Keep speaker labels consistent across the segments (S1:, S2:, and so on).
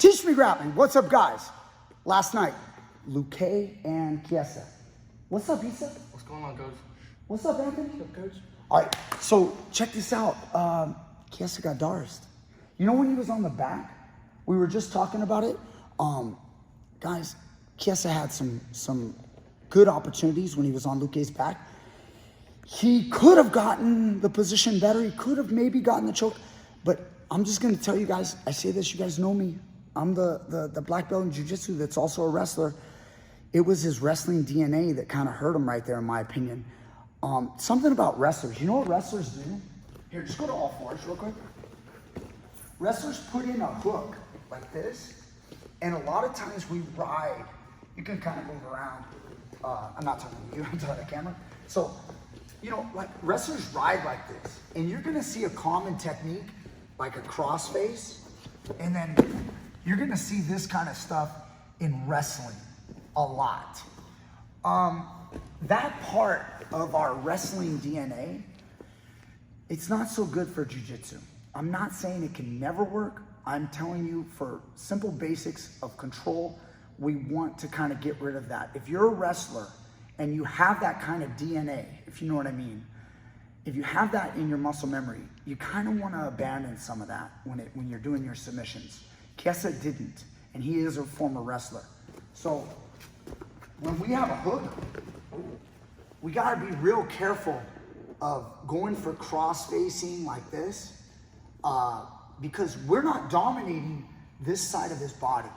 S1: Teach Me Grappling. What's up, guys? Last night, Luque and Chiesa. What's up, Isa?
S2: What's going on, Coach?
S1: What's up, Anthony?
S2: What's up, Coach?
S1: All right, so check this out. Chiesa got DARCESed. You know when he was on the back? We were just talking about it. Guys, Chiesa had some good opportunities when he was on Luque's back. He could have gotten the position better. He could have maybe gotten the choke. But I'm just going to tell you guys, I say this, you guys know me. I'm the black belt in Jiu-jitsu that's also a wrestler. It was his wrestling DNA that kind of hurt him right there, in my opinion. Something about wrestlers. You know what wrestlers do? Here, just go to all fours real quick. Wrestlers put in a hook like this, and a lot of times we ride. You can kind of move around. I'm not talking to you, I'm talking to the camera. So, you know, like wrestlers ride like this, and you're gonna see a common technique, like a crossface, and then you're gonna see this kind of stuff in wrestling a lot. That part of our wrestling DNA, it's not so good for jiu-jitsu. I'm not saying it can never work. I'm telling you, for simple basics of control, we want to kind of get rid of that. If you're a wrestler and you have that kind of DNA, if you know what I mean, if you have that in your muscle memory, you kind of want to abandon some of that when you're doing your submissions. Chiesa didn't, and he is a former wrestler. So when we have a hook, we got to be real careful of going for cross-facing like this, because we're not dominating this side of his body.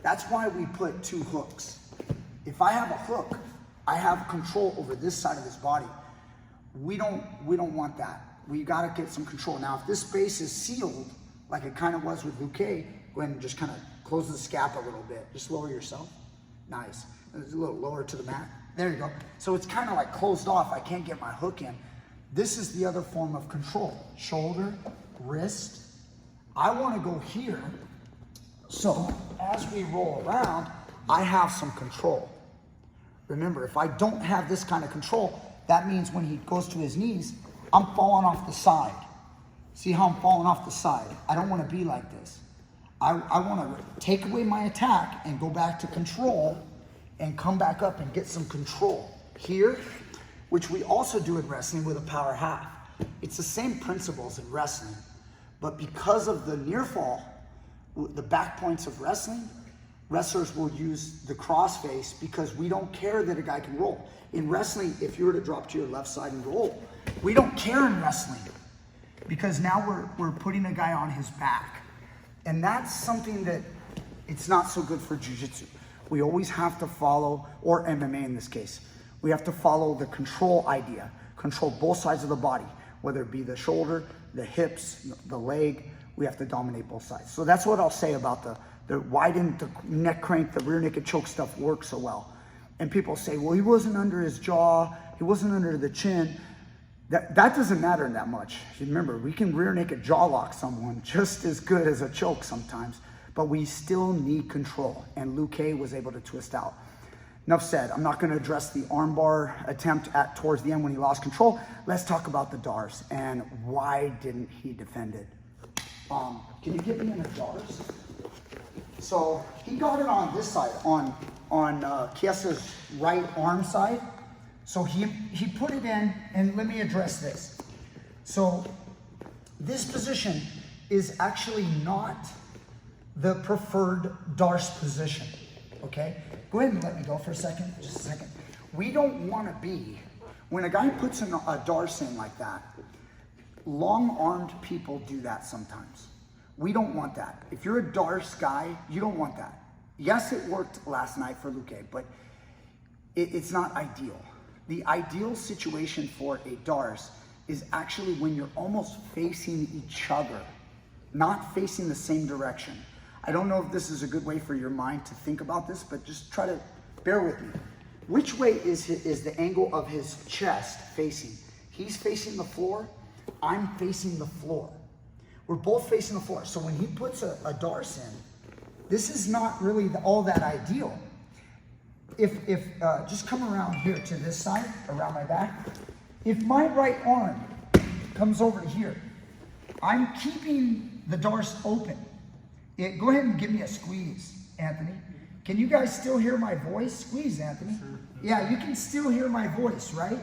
S1: That's why we put two hooks. If I have a hook, I have control over this side of his body. We don't want that. We got to get some control. Now, if this space is sealed, like it kind of was with Luque, go ahead and just kind of close the scap a little bit. Just lower yourself. Nice. It's a little lower to the mat. There you go. So it's kind of like closed off. I can't get my hook in. This is the other form of control. Shoulder, wrist. I want to go here. So as we roll around, I have some control. Remember, if I don't have this kind of control, that means when he goes to his knees, I'm falling off the side. See how I'm falling off the side? I don't want to be like this. I want to take away my attack and go back to control and come back up and get some control here, which we also do in wrestling with a power half. It's the same principles in wrestling, but because of the near fall, the back points of wrestling, wrestlers will use the crossface because we don't care that a guy can roll. In wrestling, if you were to drop to your left side and roll, we don't care in wrestling because now we're putting a guy on his back. And that's something that it's not so good for jiu-jitsu. We always have to follow, or MMA in this case, we have to follow the control idea. Control both sides of the body, whether it be the shoulder, the hips, the leg, we have to dominate both sides. So that's what I'll say about the why didn't the neck crank, the rear naked choke stuff work so well? And people say, well, he wasn't under his jaw, he wasn't under the chin. That doesn't matter that much. Remember, we can rear naked jaw lock someone just as good as a choke sometimes, but we still need control. And Luque was able to twist out. Enough said. I'm not going to address the armbar attempt towards the end when he lost control. Let's talk about the DARCES and why didn't he defend it? Can you get me in the DARCES? So he got it on this side, on Chiesa's right arm side. So he put it in, and let me address this. So this position is actually not the preferred DARCE position, okay? Go ahead and let me go for a second, just a second. We don't want to be, when a guy puts a DARCE in like that, long-armed people do that sometimes. We don't want that. If you're a DARCE guy, you don't want that. Yes, it worked last night for Luque, but it's not ideal. The ideal situation for a DARCE is actually when you're almost facing each other, not facing the same direction. I don't know if this is a good way for your mind to think about this, but just try to bear with me. Which way is the angle of his chest facing? He's facing the floor, I'm facing the floor. We're both facing the floor. So when he puts a DARCE in, this is not really all that ideal. If just come around here to this side, around my back. If my right arm comes over to here, I'm keeping the DARCE open. Go ahead and give me a squeeze, Anthony. Can you guys still hear my voice? Squeeze, Anthony. Yeah, you can still hear my voice, right?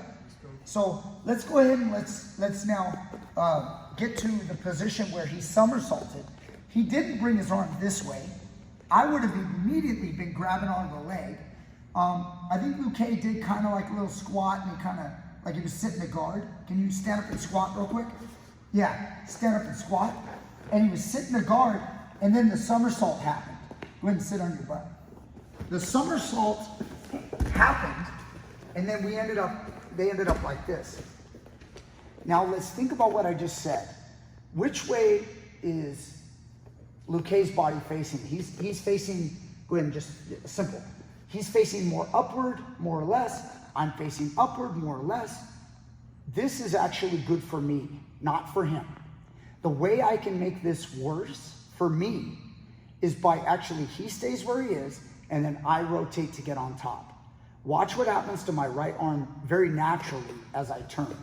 S1: So let's go ahead and let's now get to the position where he somersaulted. He didn't bring his arm this way. I would have immediately been grabbing onto the leg. I think Luque did kind of like a little squat, and he kind of like he was sitting a guard. Can you stand up and squat real quick? Yeah, stand up and squat. And he was sitting a guard, and then the somersault happened. Go ahead and sit on your butt. The somersault happened, and then they ended up like this. Now let's think about what I just said. Which way is Luque's body facing? He's facing, go ahead and just, simple. He's facing more upward, more or less. I'm facing upward, more or less. This is actually good for me, not for him. The way I can make this worse for me is by actually he stays where he is, and then I rotate to get on top. Watch what happens to my right arm very naturally as I turn.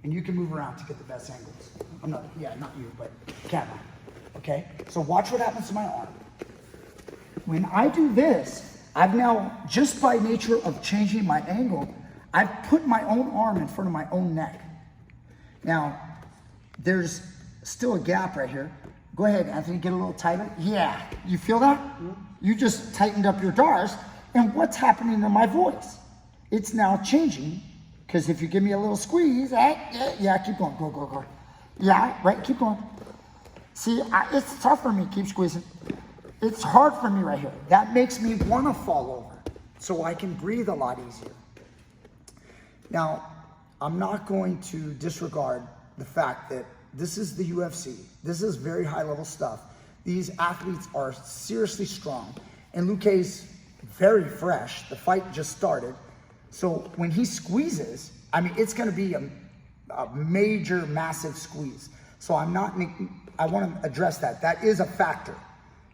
S1: And you can move around to get the best angles. Not you, but camera. Okay? So watch what happens to my arm. When I do this, I've now, just by nature of changing my angle, I've put my own arm in front of my own neck. Now, there's still a gap right here. Go ahead, Anthony, get a little tighter. Yeah, you feel that? You just tightened up your DARCES, and what's happening to my voice? It's now changing, because if you give me a little squeeze, yeah, keep going, go. Yeah, right, keep going. See, it's tough for me, keep squeezing. It's hard for me right here. That makes me want to fall over, so I can breathe a lot easier. Now, I'm not going to disregard the fact that this is the UFC. This is very high level stuff. These athletes are seriously strong. And Luque's very fresh. The fight just started. So when he squeezes, I mean, it's gonna be a major, massive squeeze. So I wanna address that. That is a factor.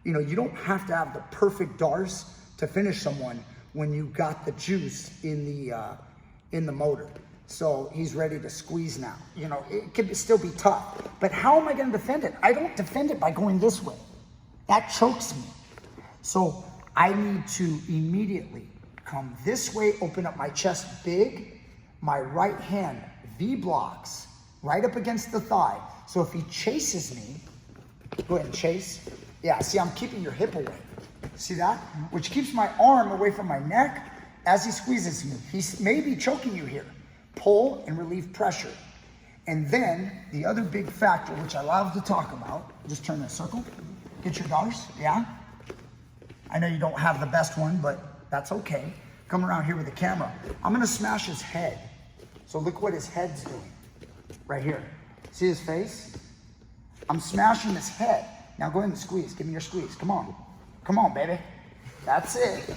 S1: You know, you don't have to have the perfect DARCE to finish someone when you got the juice in the motor. So he's ready to squeeze now. You know, it could still be tough. But how am I going to defend it? I don't defend it by going this way. That chokes me. So I need to immediately come this way, open up my chest big, my right hand V-blocks right up against the thigh. So if he chases me, go ahead and chase. Yeah, see, I'm keeping your hip away. See that? Which keeps my arm away from my neck as he squeezes me. He may be choking you here. Pull and relieve pressure. And then the other big factor, which I love to talk about, just turn that circle, get your DARCE, yeah? I know you don't have the best one, but that's okay. Come around here with the camera. I'm gonna smash his head. So look what his head's doing, right here. See his face? I'm smashing his head. Now go ahead and squeeze, give me your squeeze, come on. Come on, baby. That's it.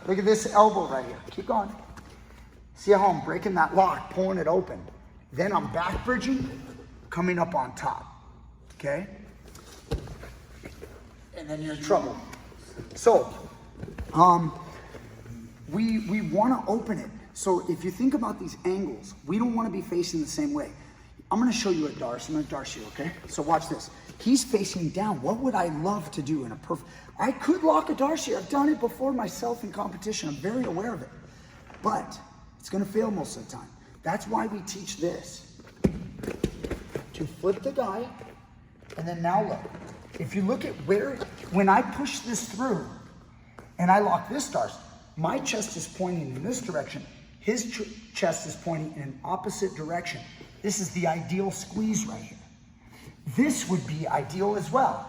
S1: Look at this elbow right here, keep going. See how I'm breaking that lock, pulling it open. Then I'm back bridging, coming up on top, okay? And then you're in trouble. So, we wanna open it. So if you think about these angles, we don't wanna be facing the same way. I'm gonna show you a DARCE, I'm gonna DARCE you, okay? So watch this. He's facing down. What would I love to do in a perfect, I could lock a DARCE here. I've done it before myself in competition. I'm very aware of it. But it's gonna fail most of the time. That's why we teach this. To flip the guy, and then now look. If you look at when I push this through, and I lock this DARCE, my chest is pointing in this direction. His chest is pointing in an opposite direction. This is the ideal squeeze right here. This would be ideal as well.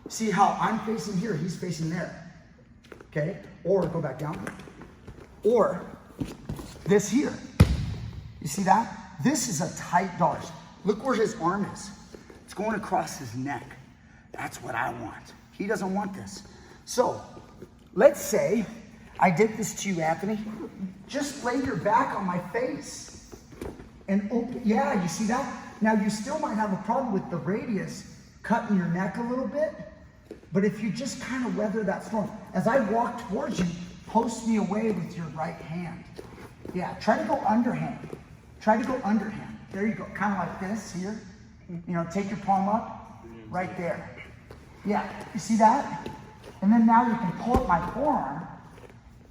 S1: See how I'm facing here, he's facing there. Okay, or go back down. Or this here. You see that? This is a tight DARCE. Look where his arm is. It's going across his neck. That's what I want. He doesn't want this. So, let's say I did this to you, Anthony. Just lay your back on my face and open. Yeah, you see that? Now, you still might have a problem with the radius cutting your neck a little bit, but if you just kind of weather that storm. As I walk towards you, post me away with your right hand. Yeah, try to go underhand. Try to go underhand. There you go, kind of like this here. You know, take your palm up, right there. Yeah, you see that? And then now you can pull up my forearm,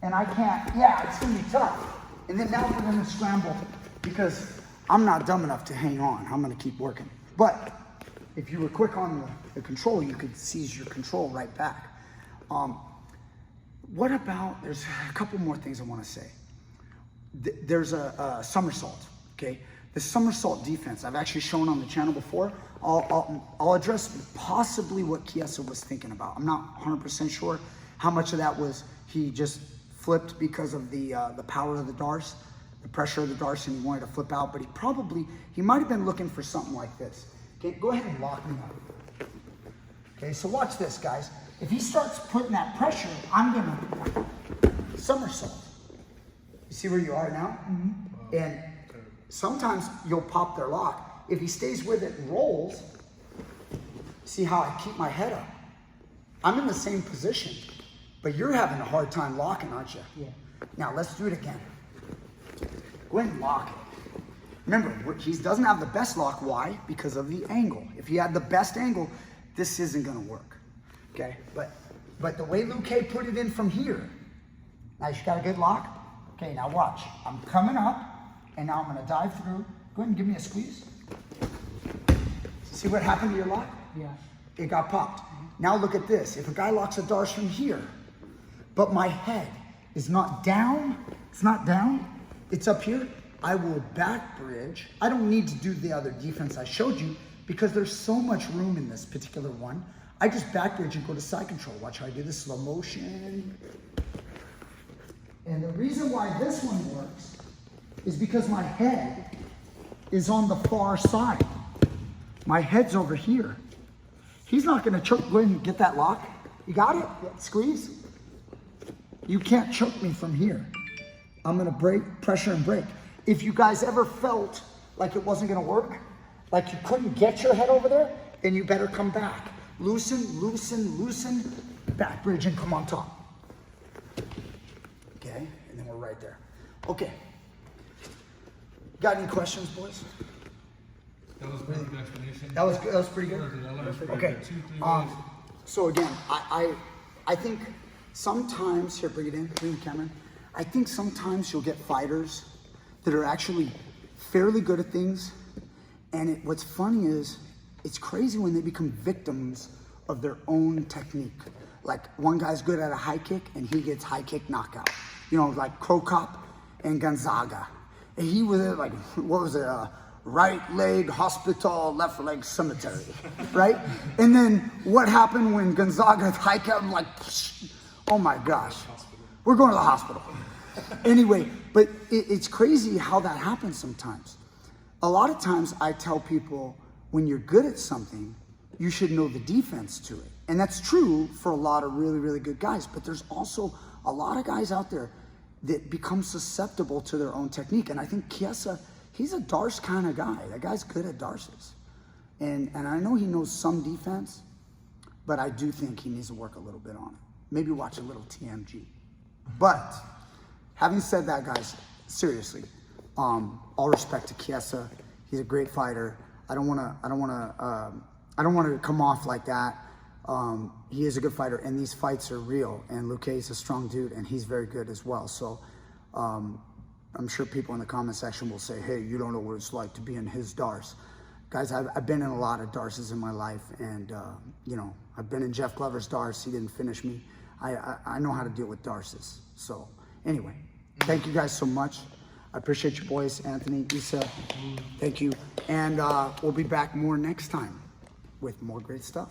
S1: and I can't, yeah, it's gonna be tough. And then now we're gonna scramble because I'm not dumb enough to hang on. I'm gonna keep working. But if you were quick on the control, you could seize your control right back. What about, there's a couple more things I wanna say. There's a somersault, okay? The somersault defense, I've actually shown on the channel before. I'll address possibly what Chiesa was thinking about. I'm not 100% sure how much of that was he just flipped because of the power of the darce, the pressure of the darce, and he wanted to flip out, but he might have been looking for something like this. Okay, go ahead and lock me up. Okay, so watch this, guys. If he starts putting that pressure, I'm gonna somersault. You see where you are now? Mm-hmm. And sometimes you'll pop their lock. If he stays with it and rolls, see how I keep my head up? I'm in the same position, but you're having a hard time locking, aren't you? Yeah. Now let's do it again. Go ahead and lock it. Remember, he doesn't have the best lock. Why? Because of the angle. If he had the best angle, this isn't gonna work. Okay, but the way Luque put it in from here, now you got a good lock? Okay, now watch. I'm coming up, and now I'm gonna dive through. Go ahead and give me a squeeze. See what happened to your lock? Yeah. It got popped. Now look at this. If a guy locks a darce from here, but my head is not down, it's up here, I will back bridge. I don't need to do the other defense I showed you because there's so much room in this particular one. I just back bridge and go to side control. Watch how I do this, slow motion. And the reason why this one works is because my head is on the far side. My head's over here. He's not gonna choke. Go ahead and get that lock. You got it? Squeeze. You can't choke me from here. I'm gonna break, pressure and break. If you guys ever felt like it wasn't gonna work, like you couldn't get your head over there, then you better come back. Loosen, loosen, loosen, back bridge and come on top. Okay, and then we're right there. Okay. Got any questions, boys?
S2: That was a pretty good explanation.
S1: That was pretty good? Okay. So again, I think sometimes, here, bring it in, bring the camera in. I think sometimes you'll get fighters that are actually fairly good at things, and what's funny is, it's crazy when they become victims of their own technique. Like one guy's good at a high kick and he gets high kick knockout. You know, like Krokop and Gonzaga. And he was like, what was it? Right leg hospital, left leg cemetery, right? And then what happened when Gonzaga high kick? I'm like, oh my gosh, we're going to the hospital. Anyway, but it's crazy how that happens sometimes. A lot of times I tell people, when you're good at something, you should know the defense to it. And that's true for a lot of really, really good guys, but there's also a lot of guys out there that become susceptible to their own technique. And I think Chiesa, he's a darce kind of guy. That guy's good at darces. And I know he knows some defense, but I do think he needs to work a little bit on it. Maybe watch a little TMG. But having said that, guys, seriously, all respect to Chiesa. He's a great fighter. I don't want to come off like that. He is a good fighter, and these fights are real. And Luque is a strong dude, and he's very good as well. So I'm sure people in the comment section will say, "Hey, you don't know what it's like to be in his darce." Guys, I've been in a lot of darces in my life, and you know, I've been in Jeff Glover's darce. He didn't finish me. I know how to deal with darces. So anyway, thank you guys so much. I appreciate you boys, Anthony, Issa, thank you. And we'll be back more next time with more great stuff.